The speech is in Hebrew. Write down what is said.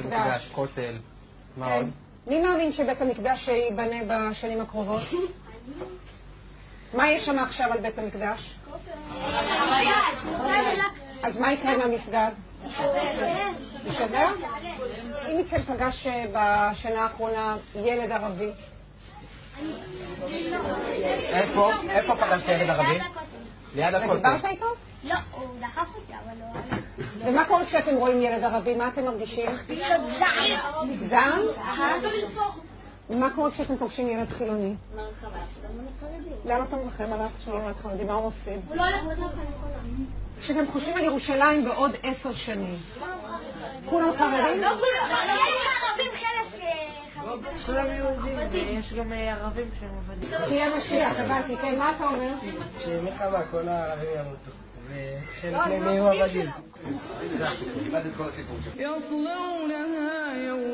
המקדש, כותל, מה עוד? מי מאמין שבית המקדש ייבנה בשנים הקרובות? מה יש שם עכשיו על בית המקדש? אז מה יקרה עם המסגד? יישבר? אם מכן פגש בשנה האחרונה ילד ערבי? איפה פגשת ילד ערבי? ליד הכותל. דיברת איתו? לא, הוא דחף אותי, אבל לא הלך. ומה קורה כשאתם רואים ילד ערבי? מה אתם מרגישים? זעם. זעם? מה קורה כשאתם פוגשים ילד חילוני? למה אתה מרחם עליו כשילד חילוני? מה הוא מפסיד? הוא לא הולך לדבר על כשאתם חושבים על ירושלים בעוד 10 שנים, כולם חרדים? לא כולם, ערבים חלק חרדים. כולם יהודים, ויש גם ערבים שהם עבדים. תהיה משיח, הבנתי, כן, מה אתה אומר? שמלחמה כל הערבים ימותו, וחלק מהם יהיו עבדים. את כל הסיפור שלך. يصلونها يوم